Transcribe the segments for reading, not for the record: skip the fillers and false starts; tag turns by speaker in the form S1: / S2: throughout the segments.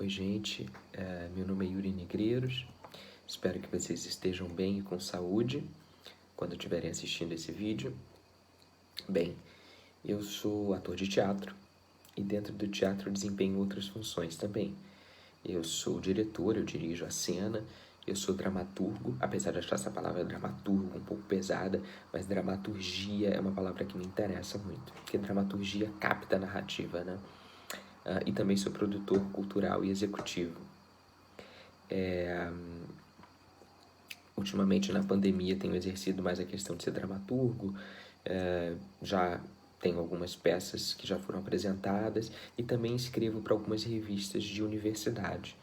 S1: Oi, gente. Meu nome é Yuri Negreiros. Espero que vocês estejam bem e com saúde quando estiverem assistindo esse vídeo. Bem, eu sou ator de teatro e dentro do teatro eu desempenho outras funções também. Eu sou diretor, eu dirijo a cena, eu sou dramaturgo, apesar de achar essa palavra dramaturgo um pouco pesada, mas dramaturgia é uma palavra que me interessa muito, porque dramaturgia capta a narrativa, né? E também sou produtor cultural e executivo. Ultimamente, na pandemia, tenho exercido mais a questão de ser dramaturgo, já tenho algumas peças que já foram apresentadas e também escrevo para algumas revistas de universidade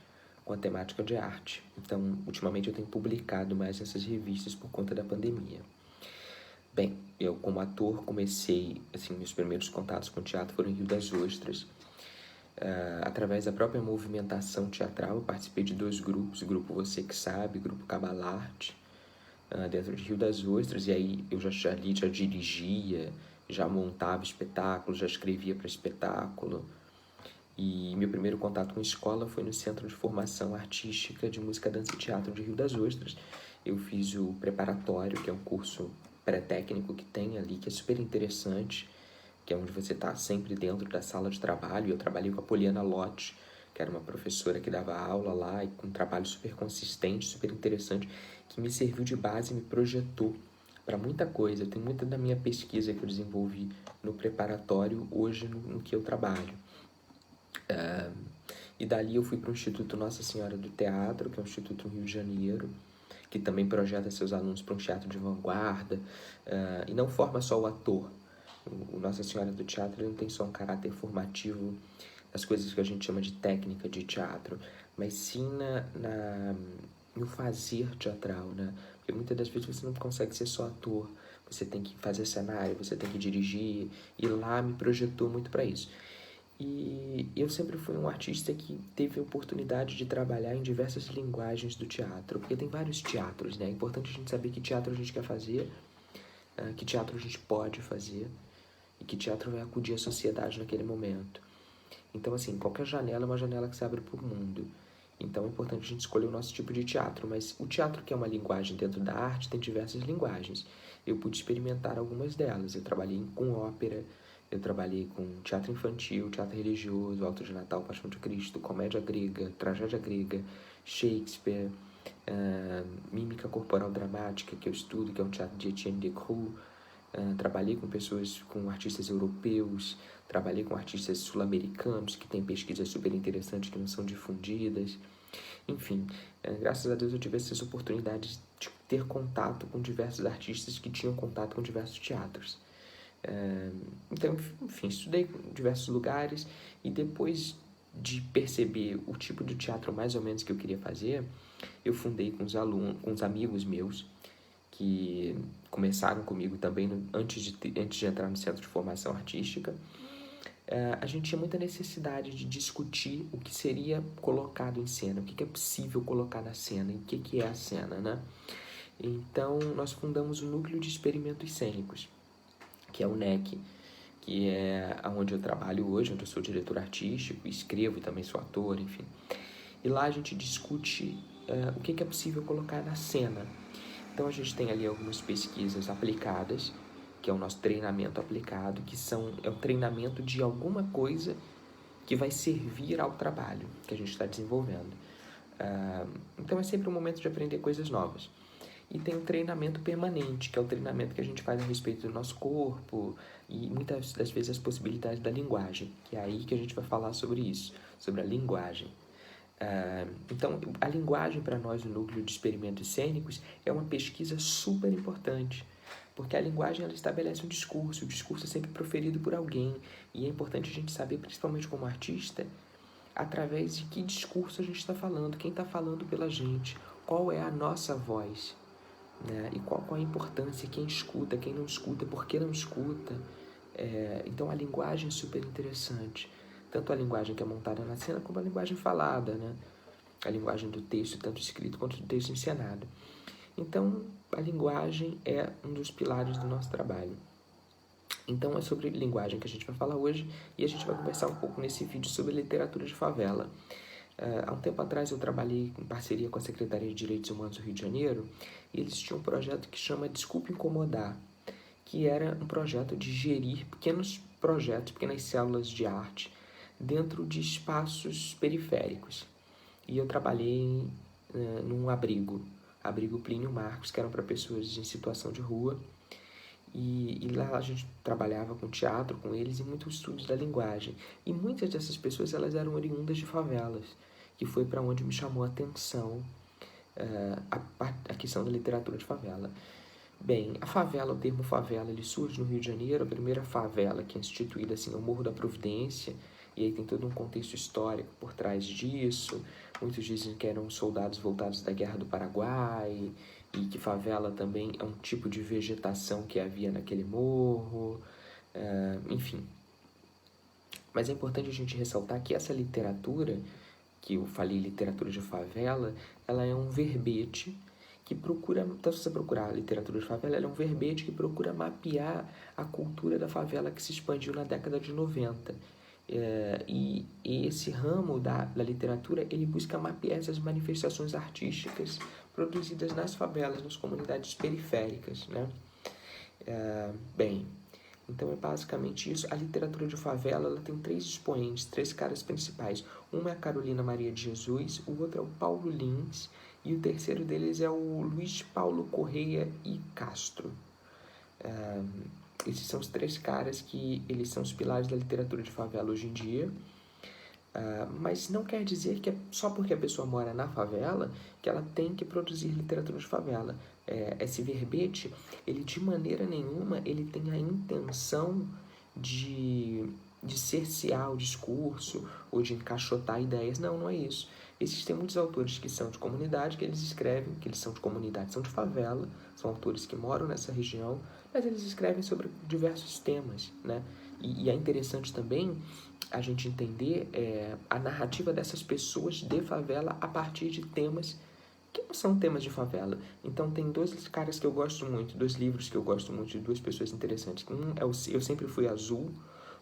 S1: com a temática de arte. Então, ultimamente eu tenho publicado mais essas revistas por conta da pandemia. Bem, eu como ator comecei, meus primeiros contatos com teatro foram em Rio das Ostras. Através da própria movimentação teatral, eu participei de 2 grupos, o grupo Você Que Sabe, o grupo Cabalarte, dentro de Rio das Ostras, e aí eu já dirigia, já montava espetáculo, já escrevia para espetáculo. E meu primeiro contato com escola foi no Centro de Formação Artística de Música, Dança e Teatro de Rio das Ostras. Eu fiz o preparatório, que é um curso pré-técnico que tem ali, que é super interessante, que é onde você está sempre dentro da sala de trabalho. E eu trabalhei com a Poliana Lotti, que era uma professora que dava aula lá, e com um trabalho super consistente, super interessante, que me serviu de base e me projetou para muita coisa. Tem muita da minha pesquisa que eu desenvolvi no preparatório hoje no que eu trabalho. E dali eu fui para o Instituto Nossa Senhora do Teatro, que é um instituto no Rio de Janeiro, que também projeta seus alunos para um teatro de vanguarda, e não forma só o ator. O Nossa Senhora do Teatro não tem só um caráter formativo, as coisas que a gente chama de técnica de teatro, mas sim no fazer teatral, né? Porque muitas das vezes você não consegue ser só ator, você tem que fazer cenário, você tem que dirigir, e lá me projetou muito para isso. E eu sempre fui um artista que teve a oportunidade de trabalhar em diversas linguagens do teatro, porque tem vários teatros, né? É importante a gente saber que teatro a gente quer fazer, que teatro a gente pode fazer e que teatro vai acudir à sociedade naquele momento. Então, assim, qualquer janela é uma janela que se abre para o mundo. Então é importante a gente escolher o nosso tipo de teatro, mas o teatro, que é uma linguagem dentro da arte, tem diversas linguagens. Eu pude experimentar algumas delas. Eu trabalhei com ópera, eu trabalhei com teatro infantil, teatro religioso, Alto de Natal, Paixão de Cristo, comédia grega, tragédia grega, Shakespeare, mímica corporal dramática, que eu estudo, que é um teatro de Etienne Decroux. Trabalhei com pessoas, com artistas europeus, trabalhei com artistas sul-americanos, que têm pesquisas super interessantes que não são difundidas. Enfim, graças a Deus eu tive essas oportunidades de ter contato com diversos artistas que tinham contato com diversos teatros. Então, enfim, estudei em diversos lugares e depois de perceber o tipo de teatro mais ou menos que eu queria fazer, eu fundei com uns amigos meus que começaram comigo também antes de entrar no Centro de Formação Artística. A gente tinha muita necessidade de discutir o que seria colocado em cena, o que é possível colocar na cena, e o que é a cena, né? Então, nós fundamos o Núcleo de Experimentos Cênicos, que é o NEC, que é onde eu trabalho hoje, onde eu sou diretor artístico, escrevo e também sou ator, enfim. E lá a gente discute o que é possível colocar na cena. Então a gente tem ali algumas pesquisas aplicadas, que é o nosso treinamento aplicado, que é um treinamento de alguma coisa que vai servir ao trabalho que a gente está desenvolvendo. Então é sempre um momento de aprender coisas novas. E tem um treinamento permanente, que é o treinamento que a gente faz a respeito do nosso corpo e muitas das vezes as possibilidades da linguagem, que é aí que a gente vai falar sobre isso, sobre a linguagem. Então, a linguagem para nós no Núcleo de Experimentos Cênicos é uma pesquisa super importante, porque a linguagem ela estabelece um discurso, o discurso é sempre proferido por alguém, e é importante a gente saber, principalmente como artista, através de que discurso a gente está falando, quem está falando pela gente, qual é a nossa voz, né? E qual a importância, quem escuta, quem não escuta, por que não escuta. Então a linguagem é super interessante, tanto a linguagem que é montada na cena como a linguagem falada, né? A linguagem do texto, tanto escrito quanto do texto encenado. Então a linguagem é um dos pilares do nosso trabalho. Então é sobre linguagem que a gente vai falar hoje, e a gente vai conversar um pouco nesse vídeo sobre literatura de favela. Há um tempo atrás eu trabalhei em parceria com a Secretaria de Direitos Humanos do Rio de Janeiro e eles tinham um projeto que chama Desculpe Incomodar, que era um projeto de gerir pequenos projetos, pequenas células de arte dentro de espaços periféricos. E eu trabalhei num abrigo Plínio Marcos, que eram para pessoas em situação de rua. E lá a gente trabalhava com teatro com eles e muitos estudos da linguagem. E muitas dessas pessoas elas eram oriundas de favelas, que foi para onde me chamou a atenção a questão da literatura de favela. Bem, a favela, o termo favela, ele surge no Rio de Janeiro. A primeira favela que é instituída assim, é o Morro da Providência, e aí tem todo um contexto histórico por trás disso. Muitos dizem que eram soldados voltados da Guerra do Paraguai, e que favela também é um tipo de vegetação que havia naquele morro, enfim. Mas é importante a gente ressaltar que essa literatura, que eu falei literatura de favela, ela é um verbete que procura, então se você procurar a literatura de favela, ela é um verbete que procura mapear a cultura da favela que se expandiu na década de 90. E esse ramo da literatura, ele busca mapear essas manifestações artísticas produzidas nas favelas, nas comunidades periféricas, né? Bem, então é basicamente isso. A literatura de favela, ela tem três expoentes, três caras principais. Uma é a Carolina Maria de Jesus, o outro é o Paulo Lins e o terceiro deles é o Luiz Paulo Correia e Castro. Esses são os três caras que eles são os pilares da literatura de favela hoje em dia. Mas não quer dizer que só porque a pessoa mora na favela que ela tem que produzir literatura de favela. Esse verbete, ele de maneira nenhuma ele tem a intenção de cercear o discurso ou de encaixotar ideias. Não é isso. Existem muitos autores que são de comunidade, que eles escrevem, que eles são de comunidade, são de favela, são autores que moram nessa região, mas eles escrevem sobre diversos temas, né? E é interessante também a gente entender a narrativa dessas pessoas de favela a partir de temas que não são temas de favela. Então tem dois caras que eu gosto muito, dois livros que eu gosto muito de duas pessoas interessantes. Um é o Eu Sempre Fui Azul,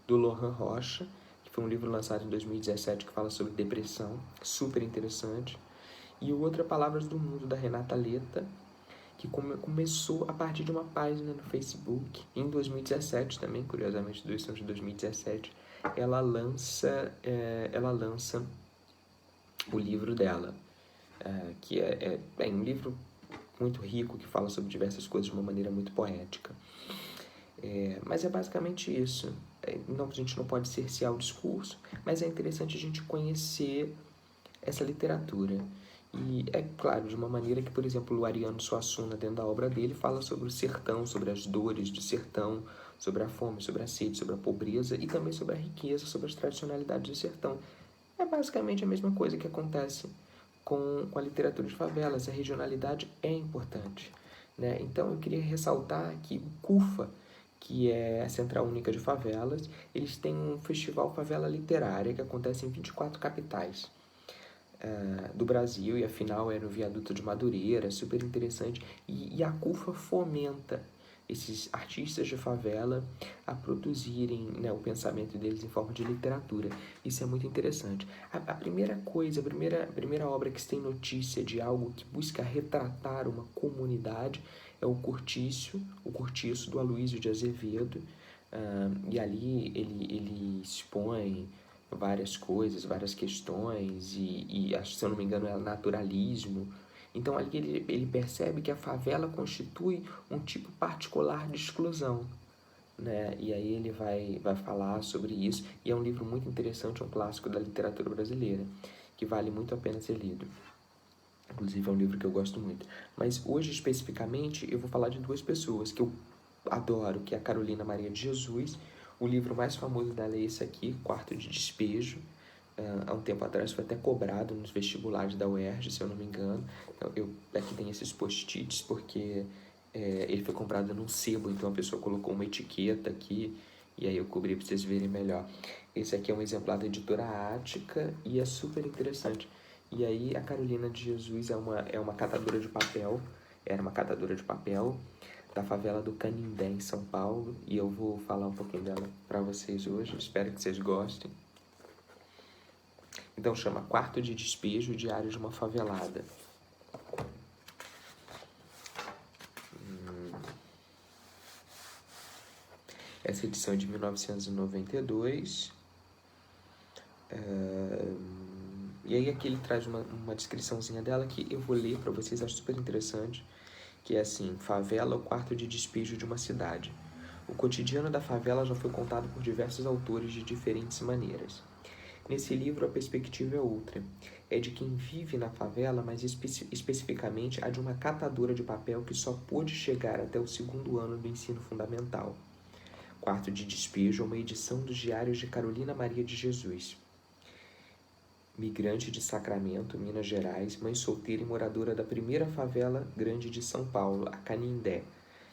S1: do Lohan Rocha, que foi um livro lançado em 2017 que fala sobre depressão, super interessante. E o outro é Palavras do Mundo, da Renata Leta, que começou a partir de uma página no Facebook, em 2017 também, curiosamente, dois são de 2017, ela lança o livro dela, que é um livro muito rico, que fala sobre diversas coisas de uma maneira muito poética. Mas é basicamente isso. A gente não pode cercear o discurso, mas é interessante a gente conhecer essa literatura. E é claro, de uma maneira que, por exemplo, o Ariano Suassuna, dentro da obra dele, fala sobre o sertão, sobre as dores do sertão, sobre a fome, sobre a sede, sobre a pobreza e também sobre a riqueza, sobre as tradicionalidades do sertão. É basicamente a mesma coisa que acontece com a literatura de favelas. A regionalidade é importante, né? Então eu queria ressaltar que o CUFA, que é a Central Única de Favelas, eles têm um festival Favela Literária que acontece em 24 capitais do Brasil, e a final é no Viaduto de Madureira, super interessante. E a CUFA fomenta esses artistas de favela a produzirem, né, o pensamento deles em forma de literatura. Isso é muito interessante. A primeira coisa, a primeira obra que se tem notícia de algo que busca retratar uma comunidade é o Cortiço do Aloysio de Azevedo. E ali ele expõe várias coisas, várias questões, e se eu não me engano é naturalismo. Então ali ele percebe que a favela constitui um tipo particular de exclusão, né? E aí ele vai falar sobre isso, e é um livro muito interessante, um clássico da literatura brasileira, que vale muito a pena ser lido. Inclusive é um livro que eu gosto muito. Mas hoje, especificamente, eu vou falar de duas pessoas que eu adoro, que é a Carolina Maria de Jesus. O livro mais famoso dela é esse aqui, Quarto de Despejo. Há um tempo atrás foi até cobrado nos vestibulares da UERJ, se eu não me engano. Então, aqui tem esses post-its porque ele foi comprado num sebo, então a pessoa colocou uma etiqueta aqui e aí eu cobri para vocês verem melhor. Esse aqui é um exemplar da editora Ática e é super interessante. E aí a Carolina de Jesus é uma catadora de papel, era uma catadora de papel da favela do Canindé, em São Paulo, e eu vou falar um pouquinho dela para vocês hoje, espero que vocês gostem. Então chama Quarto de Despejo, Diário de uma Favelada. Essa edição é de 1992. E aí aqui ele traz uma descriçãozinha dela que eu vou ler para vocês, acho super interessante, que é assim: favela, o quarto de despejo de uma cidade. O cotidiano da favela já foi contado por diversos autores de diferentes maneiras. Nesse livro, a perspectiva é outra. É de quem vive na favela, mas especificamente a de uma catadora de papel que só pôde chegar até o 2º ano do ensino fundamental. Quarto de Despejo é uma edição dos Diários de Carolina Maria de Jesus. Migrante de Sacramento, Minas Gerais, mãe solteira e moradora da primeira favela grande de São Paulo, a Canindé,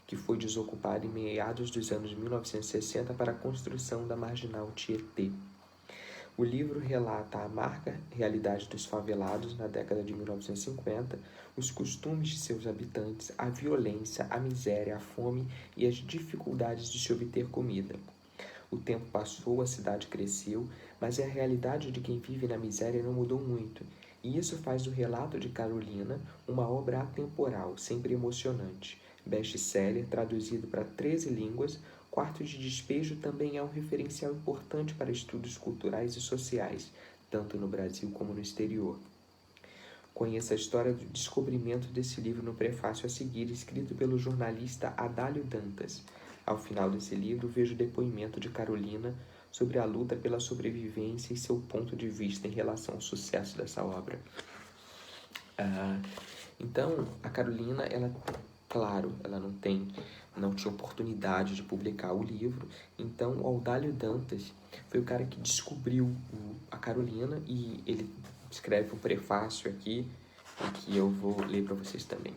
S1: que foi desocupada em meados dos anos 1960 para a construção da Marginal Tietê. O livro relata a amarga realidade dos favelados na década de 1950, os costumes de seus habitantes, a violência, a miséria, a fome e as dificuldades de se obter comida. O tempo passou, a cidade cresceu, mas a realidade de quem vive na miséria não mudou muito, e isso faz do relato de Carolina uma obra atemporal, sempre emocionante. Best-seller, traduzido para 13 línguas, Quarto de Despejo também é um referencial importante para estudos culturais e sociais, tanto no Brasil como no exterior. Conheça a história do descobrimento desse livro no prefácio a seguir, escrito pelo jornalista Adálio Dantas. Ao final desse livro, vejo o depoimento de Carolina sobre a luta pela sobrevivência e seu ponto de vista em relação ao sucesso dessa obra. Então, a Carolina, claro, ela não tinha oportunidade de publicar o livro, então o Adálio Dantas foi o cara que descobriu a Carolina, e ele escreve um prefácio aqui, que eu vou ler para vocês também.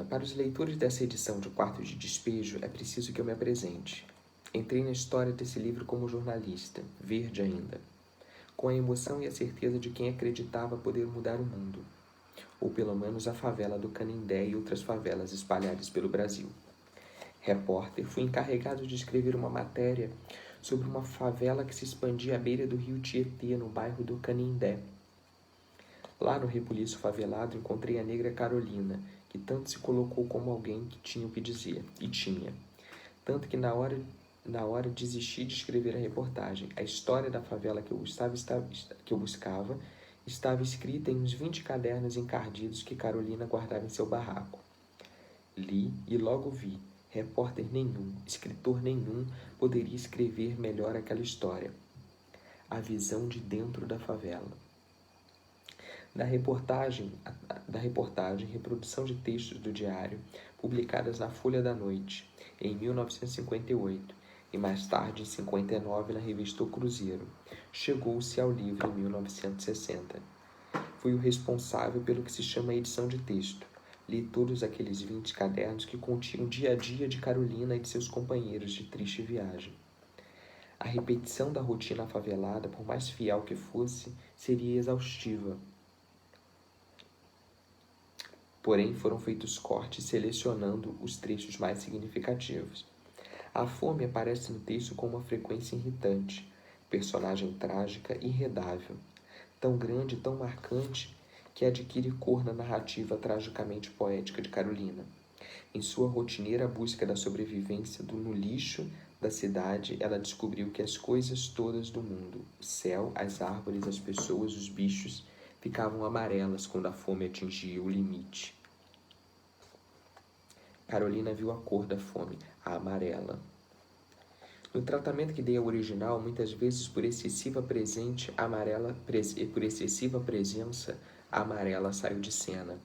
S1: Para os leitores dessa edição de Quarto de Despejo, é preciso que eu me apresente. Entrei na história desse livro como jornalista, verde ainda, com a emoção e a certeza de quem acreditava poder mudar o mundo, ou pelo menos a favela do Canindé e outras favelas espalhadas pelo Brasil. Repórter, fui encarregado de escrever uma matéria sobre uma favela que se expandia à beira do rio Tietê, no bairro do Canindé. Lá no rebuliço favelado encontrei a negra Carolina, que tanto se colocou como alguém que tinha o que dizer, e tinha. Tanto que na hora desisti de escrever a reportagem. A história da favela que eu buscava estava escrita em uns 20 cadernos encardidos que Carolina guardava em seu barraco. Li e logo vi. Repórter nenhum, escritor nenhum poderia escrever melhor aquela história. A visão de dentro da favela. Da reportagem, reprodução de textos do diário, publicadas na Folha da Noite, em 1958, e mais tarde, em 59, na revista O Cruzeiro. Chegou-se ao livro em 1960. Fui o responsável pelo que se chama edição de texto. Li todos aqueles 20 cadernos que continham o dia a dia de Carolina e de seus companheiros de triste viagem. A repetição da rotina favelada, por mais fiel que fosse, seria exaustiva. Porém, foram feitos cortes selecionando os trechos mais significativos. A fome aparece no texto com uma frequência irritante, personagem trágica e irredável, tão grande e tão marcante que adquire cor na narrativa tragicamente poética de Carolina. Em sua rotineira busca da sobrevivência no lixo da cidade, ela descobriu que as coisas todas do mundo, o céu, as árvores, as pessoas, os bichos, ficavam amarelas quando a fome atingia o limite. Carolina viu a cor da fome, a amarela. No tratamento que dei ao original, muitas vezes por excessiva presença, a amarela saiu de cena,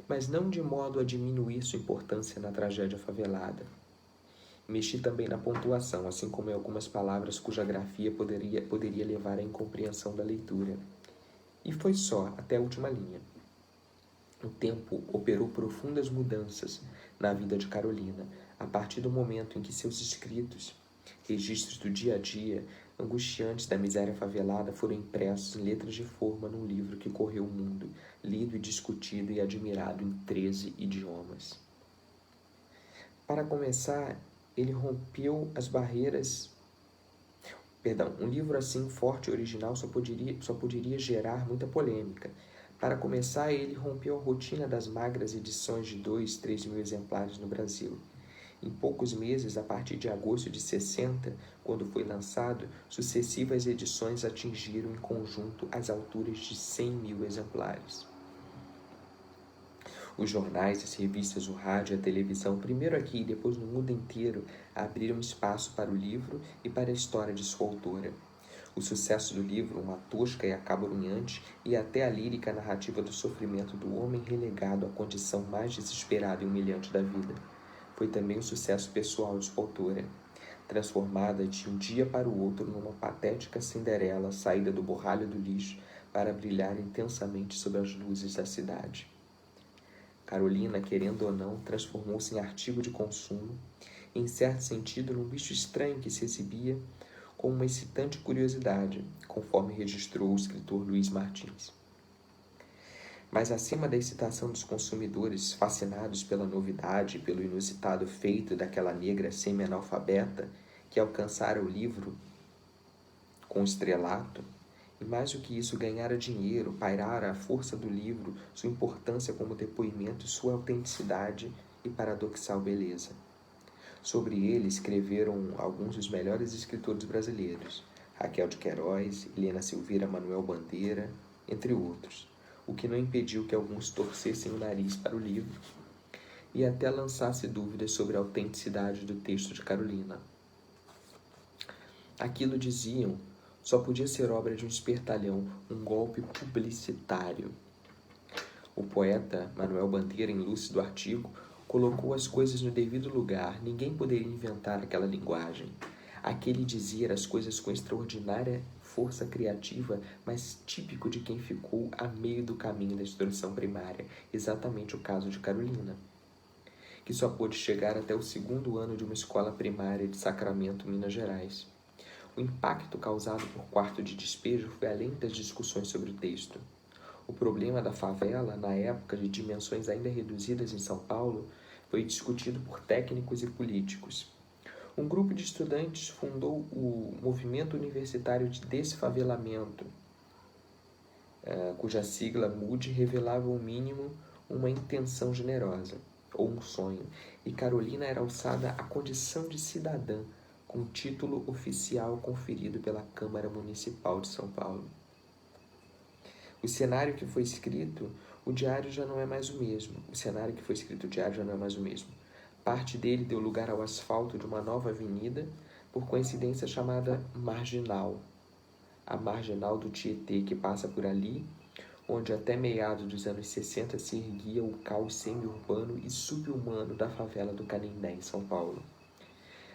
S1: mas não de modo a diminuir sua importância na tragédia favelada. Mexi também na pontuação, assim como em algumas palavras cuja grafia poderia levar à incompreensão da leitura. E foi só, até a última linha. O tempo operou profundas mudanças na vida de Carolina, a partir do momento em que seus escritos, registros do dia a dia, angustiantes da miséria favelada, foram impressos em letras de forma num livro que correu o mundo, lido e discutido e admirado em 13 idiomas. Para começar, ele rompeu as barreiras Um livro assim forte e original só poderia gerar muita polêmica. Para começar, ele rompeu a rotina das magras edições de 2, 3 mil exemplares no Brasil. Em poucos meses, a partir de agosto de 60, quando foi lançado, sucessivas edições atingiram em conjunto as alturas de 100 mil exemplares. Os jornais, as revistas, o rádio e a televisão, primeiro aqui e depois no mundo inteiro, abriram espaço para o livro e para a história de sua autora. O sucesso do livro, uma tosca e acabrunhante, e até a lírica narrativa do sofrimento do homem relegado à condição mais desesperada e humilhante da vida. Foi também o sucesso pessoal de sua autora, transformada de um dia para o outro numa patética Cinderela saída do borralho do lixo para brilhar intensamente sob as luzes da cidade. Carolina, querendo ou não, transformou-se em artigo de consumo, e, em certo sentido, num bicho estranho que se exibia com uma excitante curiosidade, conforme registrou o escritor Luiz Martins. Mas acima da excitação dos consumidores, fascinados pela novidade e pelo inusitado feito daquela negra semi-analfabeta que alcançara o livro com estrelato, e mais do que isso, ganhara dinheiro, pairara a força do livro, sua importância como depoimento, sua autenticidade e paradoxal beleza. Sobre ele escreveram alguns dos melhores escritores brasileiros, Raquel de Queiroz, Helena Silveira, Manuel Bandeira, entre outros, o que não impediu que alguns torcessem o nariz para o livro e até lançasse dúvidas sobre a autenticidade do texto de Carolina. Aquilo, diziam, só podia ser obra de um espertalhão, um golpe publicitário. O poeta Manuel Bandeira, em lúcido artigo, colocou as coisas no devido lugar. Ninguém poderia inventar aquela linguagem. Aquele dizia as coisas com extraordinária força criativa, mas típico de quem ficou a meio do caminho da instrução primária, exatamente o caso de Carolina, que só pôde chegar até o 2º ano de uma escola primária de Sacramento, Minas Gerais. O impacto causado por Quarto de Despejo foi além das discussões sobre o texto. O problema da favela, na época de dimensões ainda reduzidas em São Paulo, foi discutido por técnicos e políticos. Um grupo de estudantes fundou o Movimento Universitário de Desfavelamento, cuja sigla MUD revelava ao mínimo uma intenção generosa, ou um sonho, e Carolina era alçada à condição de cidadã, com título oficial conferido pela Câmara Municipal de São Paulo. O cenário que foi escrito, o diário já não é mais o mesmo. Parte dele deu lugar ao asfalto de uma nova avenida, por coincidência chamada Marginal. A Marginal do Tietê, que passa por ali, onde até meados dos anos 60 se erguia o caos semi-urbano e sub-humano da favela do Canindé, em São Paulo.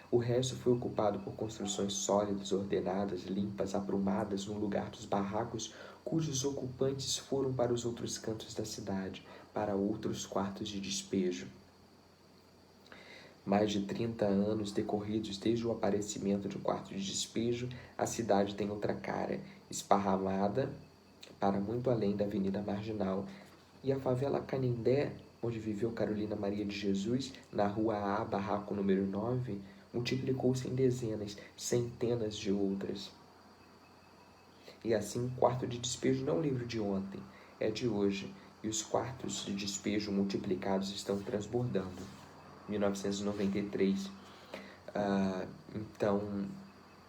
S1: O resto foi ocupado por construções sólidas, ordenadas, limpas, aprumadas no lugar dos barracos cujos ocupantes foram para os outros cantos da cidade, para outros quartos de despejo. Mais de 30 anos decorridos desde o aparecimento de um quarto de despejo, a cidade tem outra cara, esparramada para muito além da Avenida Marginal, e a favela Canindé, onde viveu Carolina Maria de Jesus, na Rua A, barraco número 9, multiplicou-se em dezenas, centenas de outras. E assim, Quarto de Despejo não é um livro de ontem, é de hoje, e os quartos de despejo multiplicados estão transbordando. 1993. Então,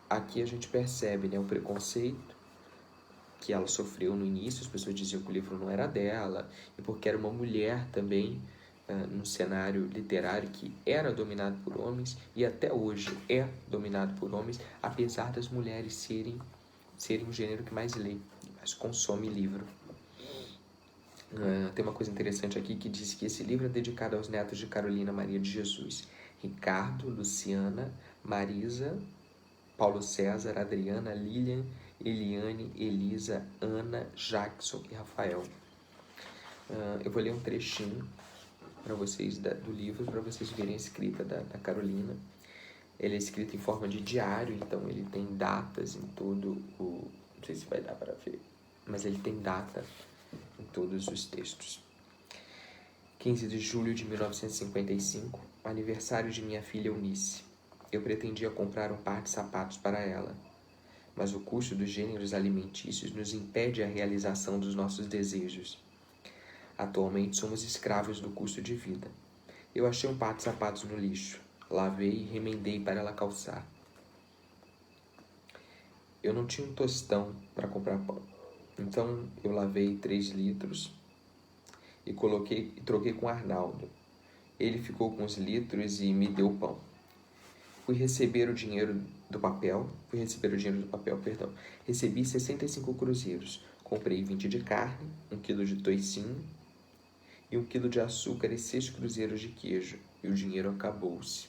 S1: aqui a gente percebe, o preconceito que ela sofreu no início. As pessoas diziam que o livro não era dela, e porque era uma mulher também, no cenário literário que era dominado por homens e até hoje é dominado por homens, apesar das mulheres serem um gênero que mais lê, mais consome livro. Tem uma coisa interessante aqui que diz que esse livro é dedicado aos netos de Carolina Maria de Jesus: Ricardo, Luciana, Marisa, Paulo César, Adriana, Lilian, Eliane, Elisa, Ana, Jackson e Rafael. Eu vou ler um trechinho para vocês do livro, para vocês verem a escrita da Carolina. Ele é escrito em forma de diário, então ele tem datas em todo o... Não sei se vai dar para ver, mas ele tem data em todos os textos. 15 de julho de 1955, aniversário de minha filha Eunice. Eu pretendia comprar um par de sapatos para ela. mas o custo dos gêneros alimentícios nos impede a realização dos nossos desejos. Atualmente somos escravos do custo de vida. Eu achei um par de sapatos no lixo, lavei e remendei para ela calçar. Eu não tinha um tostão para comprar pão, então eu lavei 3 litros e troquei com Arnaldo. Ele ficou com os litros e me deu pão. Fui receber o dinheiro do papel, perdão. Recebi 65 cruzeiros. Comprei 20 de carne, 1 quilo de toicinho e 1 quilo de açúcar e 6 cruzeiros de queijo. E o dinheiro acabou-se.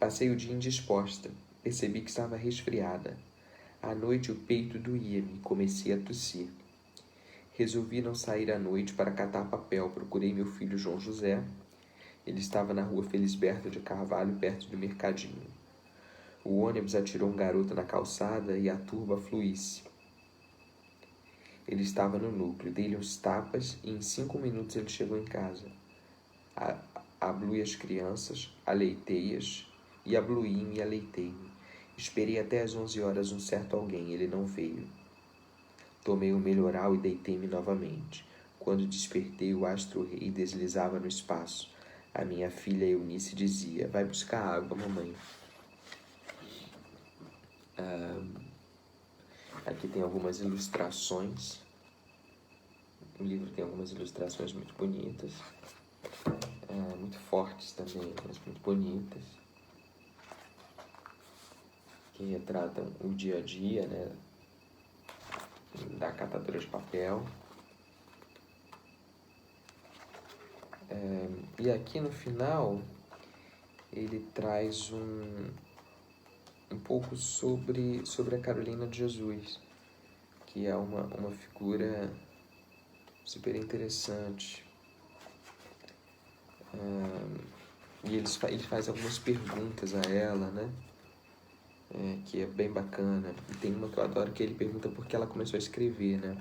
S1: Passei o dia indisposta. Percebi que estava resfriada. À noite o peito doía-me e comecei a tossir. Resolvi não sair à noite para catar papel. Procurei meu filho João José. Ele estava na rua Felisberto de Carvalho, perto do mercadinho. O ônibus atirou um garoto na calçada e a turba fluísse. Ele estava no núcleo, dei-lhe uns tapas e em 5 minutos ele chegou em casa. Ablui as crianças, aleitei-as e abluí-me e aleitei-me. Esperei até às 11 horas um certo alguém, ele não veio. Tomei o melhoral e deitei-me novamente. Quando despertei, o astro-rei deslizava no espaço. A minha filha Eunice dizia: vai buscar água, mamãe. Aqui tem algumas ilustrações. O livro tem algumas ilustrações muito bonitas. Muito fortes também, mas muito bonitas. Que retratam o dia a dia, né, da catadora de papel. E aqui no final ele traz um pouco sobre a Carolina de Jesus, que é uma figura super interessante. E ele faz algumas perguntas a ela, né? Que é bem bacana. E tem uma que eu adoro, que ele pergunta por que ela começou a escrever, né?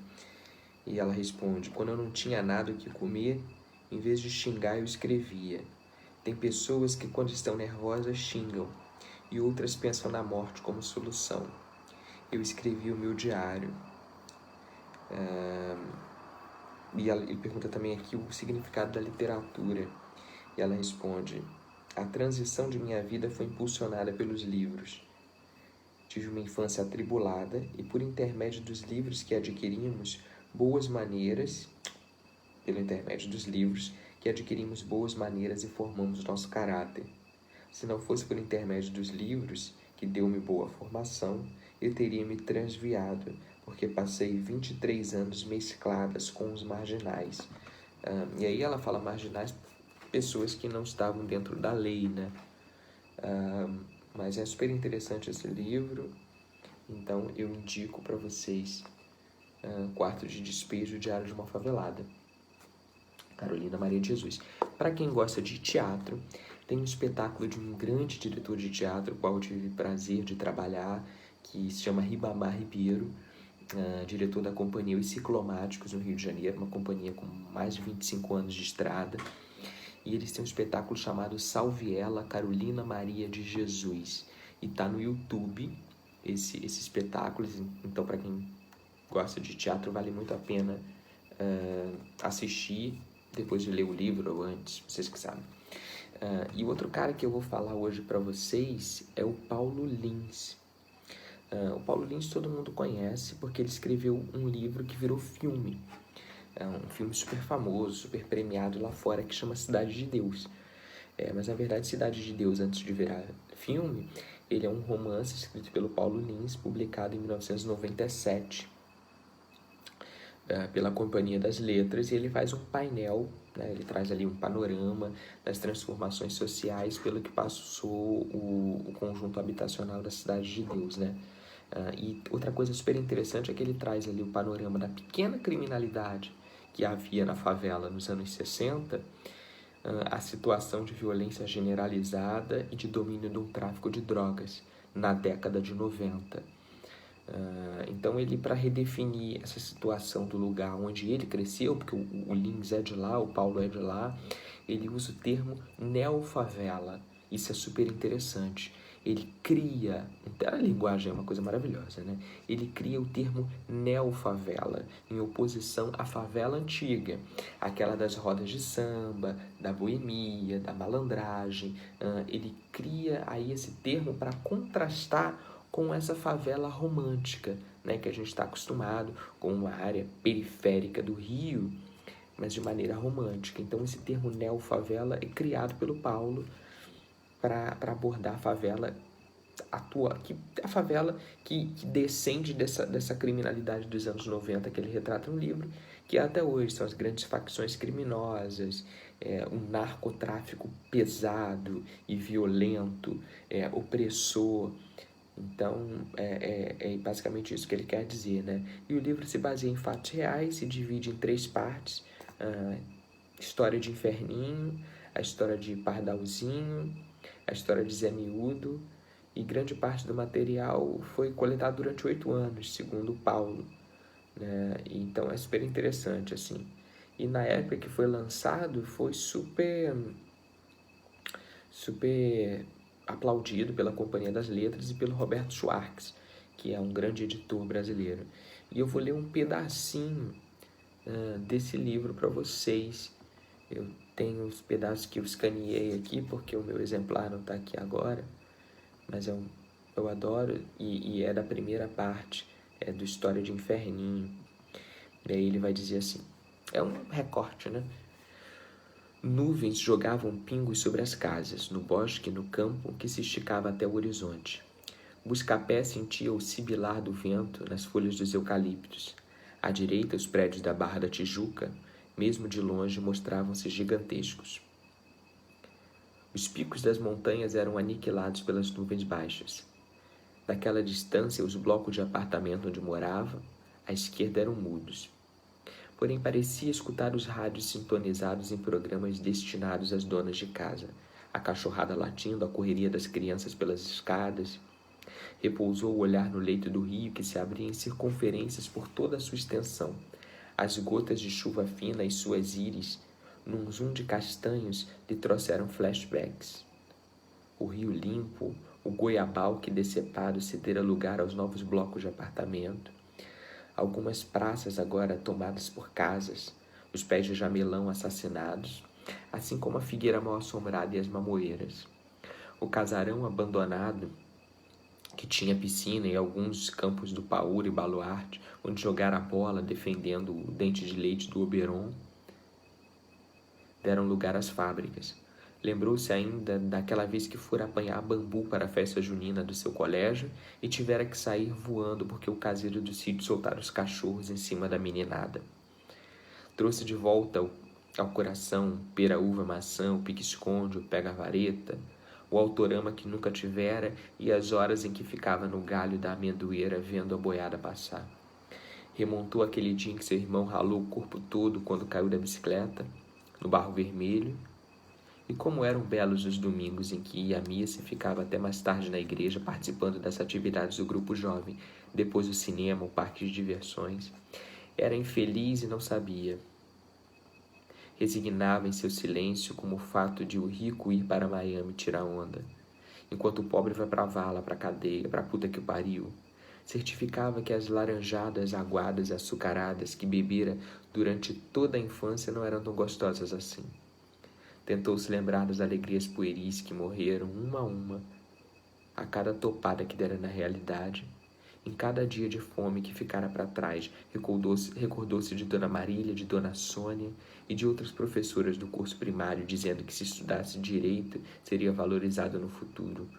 S1: E ela responde: quando eu não tinha nada o que comer, em vez de xingar, eu escrevia. Tem pessoas que, quando estão nervosas, xingam, e outras pensam na morte como solução. Eu escrevi o meu diário. E ele pergunta também aqui o significado da literatura. E ela responde: a transição de minha vida foi impulsionada pelos livros. Tive uma infância atribulada e, por intermédio dos livros que adquirimos, boas maneiras e formamos nosso caráter. Se não fosse por intermédio dos livros, que deu-me boa formação, eu teria me transviado, porque passei 23 anos mescladas com os marginais. E aí ela fala marginais, pessoas que não estavam dentro da lei, né? Mas é super interessante esse livro, então eu indico para vocês Quarto de Despejo, Diário de uma Favelada, Carolina Maria de Jesus. Para quem gosta de teatro, tem um espetáculo de um grande diretor de teatro, qual eu tive prazer de trabalhar, que se chama Ribamar Ribeiro, diretor da companhia Os Ciclomáticos, no Rio de Janeiro, uma companhia com mais de 25 anos de estrada. E eles têm um espetáculo chamado Salve Ela, Carolina Maria de Jesus. E está no YouTube esse espetáculo. Então, para quem gosta de teatro, vale muito a pena assistir depois de ler o livro ou antes, vocês que sabem. E o outro cara que eu vou falar hoje para vocês é o Paulo Lins. O Paulo Lins todo mundo conhece porque ele escreveu um livro que virou filme. É um filme super famoso, super premiado lá fora, que chama Cidade de Deus. Mas na verdade, Cidade de Deus, antes de virar filme, ele é um romance escrito pelo Paulo Lins, publicado em 1997 pela Companhia das Letras, e ele faz um painel, né? Ele traz ali um panorama das transformações sociais pelo que passou o conjunto habitacional da Cidade de Deus, né? E outra coisa super interessante é que ele traz ali o panorama da pequena criminalidade que havia na favela nos anos 60, a situação de violência generalizada e de domínio de um tráfico de drogas na década de 90. Então ele, para redefinir essa situação do lugar onde ele cresceu, porque o Lins é de lá, o Paulo é de lá, ele usa o termo neofavela. Isso é super interessante. ele cria, então a linguagem é uma coisa maravilhosa, né? Ele cria o termo neofavela, em oposição à favela antiga, aquela das rodas de samba, da boemia, da malandragem. Ele cria aí esse termo para contrastar com essa favela romântica, né, que a gente está acostumado com uma área periférica do Rio, mas de maneira romântica. Então esse termo neofavela é criado pelo Paulo para abordar a favela a favela que descende dessa criminalidade dos anos 90 que ele retrata no livro, que até hoje são as grandes facções criminosas, um narcotráfico pesado e violento, opressor. Então, é basicamente isso que ele quer dizer, né? E o livro se baseia em fatos reais, se divide em 3 partes. História de Inferninho, a história de Pardalzinho, a história de Zé Miúdo, e grande parte do material foi coletado durante 8 anos, segundo Paulo, né? Então é super interessante, assim. E na época que foi lançado, foi super aplaudido pela Companhia das Letras e pelo Roberto Schwartz, que é um grande editor brasileiro. E eu vou ler um pedacinho desse livro para vocês. Eu tenho os pedaços que eu escaneei aqui, porque o meu exemplar não está aqui agora, mas eu adoro, e é da primeira parte, é do História de Inferninho. E aí ele vai dizer assim, é um recorte, né? Nuvens jogavam pingos sobre as casas, no bosque, no campo, que se esticava até o horizonte. Buscapé sentia o sibilar do vento nas folhas dos eucaliptos. À direita, os prédios da Barra da Tijuca, mesmo de longe, mostravam-se gigantescos. Os picos das montanhas eram aniquilados pelas nuvens baixas. Daquela distância, os blocos de apartamento onde morava, à esquerda, eram mudos. Porém, parecia escutar os rádios sintonizados em programas destinados às donas de casa, a cachorrada latindo, a correria das crianças pelas escadas. Repousou o olhar no leito do rio que se abria em circunferências por toda a sua extensão. As gotas de chuva fina e suas íris, num zoom de castanhos, lhe trouxeram flashbacks. O rio limpo, o goiabal que decepado cedera lugar aos novos blocos de apartamento, algumas praças agora tomadas por casas, os pés de jamelão assassinados, assim como a figueira mal-assombrada e as mamoeiras. O casarão abandonado, que tinha piscina e alguns campos do Paúra e Baluarte, onde jogar a bola defendendo o dente de leite do Oberon, deram lugar às fábricas. Lembrou-se ainda daquela vez que fora apanhar bambu para a festa junina do seu colégio e tivera que sair voando porque o caseiro do sítio soltara os cachorros em cima da meninada. Trouxe de volta ao coração pera, uva, maçã, o pique-esconde, o pega-vareta, o autorama que nunca tivera e as horas em que ficava no galho da amendoeira vendo a boiada passar. Remontou aquele dia em que seu irmão ralou o corpo todo quando caiu da bicicleta, no barro vermelho. E como eram belos os domingos em que ia à missa e ficava até mais tarde na igreja participando das atividades do grupo jovem, depois o cinema, o parque de diversões. Era infeliz e não sabia. Resignava em seu silêncio como o fato de o rico ir para Miami tirar onda, enquanto o pobre vai para a vala, para a cadeia, para a puta que o pariu. Certificava que as laranjadas aguadas e açucaradas que bebera durante toda a infância não eram tão gostosas assim. Tentou se lembrar das alegrias pueris que morreram uma a uma, a cada topada que dera na realidade. Em cada dia de fome que ficara para trás, recordou-se de Dona Marília, de Dona Sônia e de outras professoras do curso primário, dizendo que se estudasse direito seria valorizado no futuro.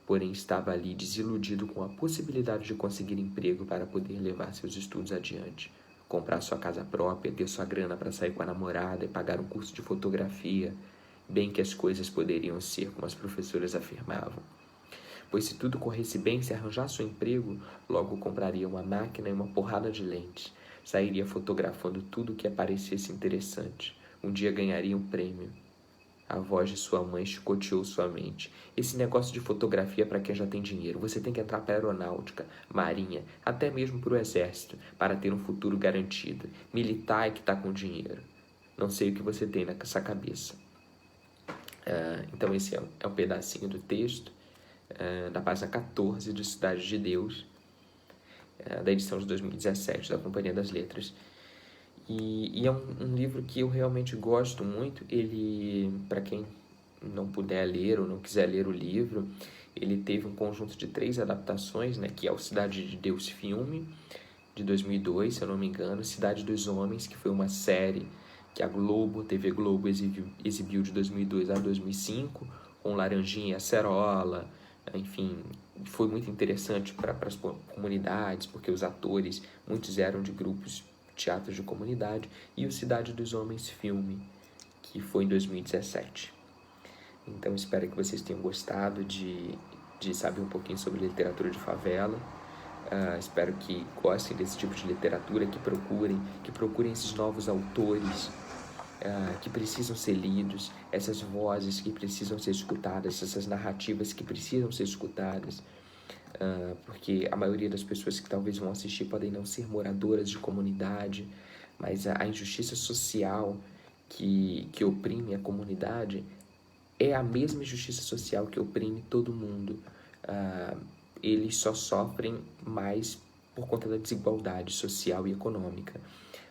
S1: Porém, estava ali desiludido com a possibilidade de conseguir emprego para poder levar seus estudos adiante, comprar sua casa própria, ter sua grana para sair com a namorada e pagar um curso de fotografia, bem que as coisas poderiam ser como as professoras afirmavam. Pois se tudo corresse bem, se arranjasse um emprego, logo compraria uma máquina e uma porrada de lentes. Sairia fotografando tudo que aparecesse interessante. Um dia ganharia um prêmio. A voz de sua mãe chicoteou sua mente. Esse negócio de fotografia é para quem já tem dinheiro. Você tem que entrar para a aeronáutica, marinha, até mesmo para o exército, para ter um futuro garantido. Militar é que está com dinheiro. Não sei o que você tem nessa cabeça. Então esse é um pedacinho do texto. da página 14 de Cidade de Deus, da edição de 2017 da Companhia das Letras. E é um livro que eu realmente gosto muito. Ele, para quem não puder ler ou não quiser ler o livro, ele teve um conjunto de 3 adaptações, né, que é o Cidade de Deus filme, de 2002, se eu não me engano, Cidade dos Homens, que foi uma série que a Globo, TV Globo, exibiu de 2002 a 2005, com Laranjinha e Acerola. Enfim, foi muito interessante para as comunidades, porque os atores, muitos eram de grupos teatros de comunidade, e o Cidade dos Homens filme, que foi em 2017. Então, espero que vocês tenham gostado de saber um pouquinho sobre literatura de favela. Espero que gostem desse tipo de literatura, que procurem esses novos autores que precisam ser lidos, essas vozes que precisam ser escutadas, essas narrativas que precisam ser escutadas, porque a maioria das pessoas que talvez vão assistir podem não ser moradoras de comunidade, mas a injustiça social que oprime a comunidade é a mesma injustiça social que oprime todo mundo. Eles só sofrem mais por conta da desigualdade social e econômica.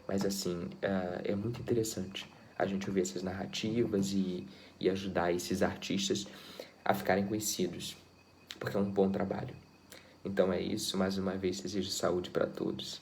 S1: Mas, assim, é muito interessante a gente ouvir essas narrativas e ajudar esses artistas a ficarem conhecidos, porque é um bom trabalho. Então é isso, mais uma vez desejo saúde para todos.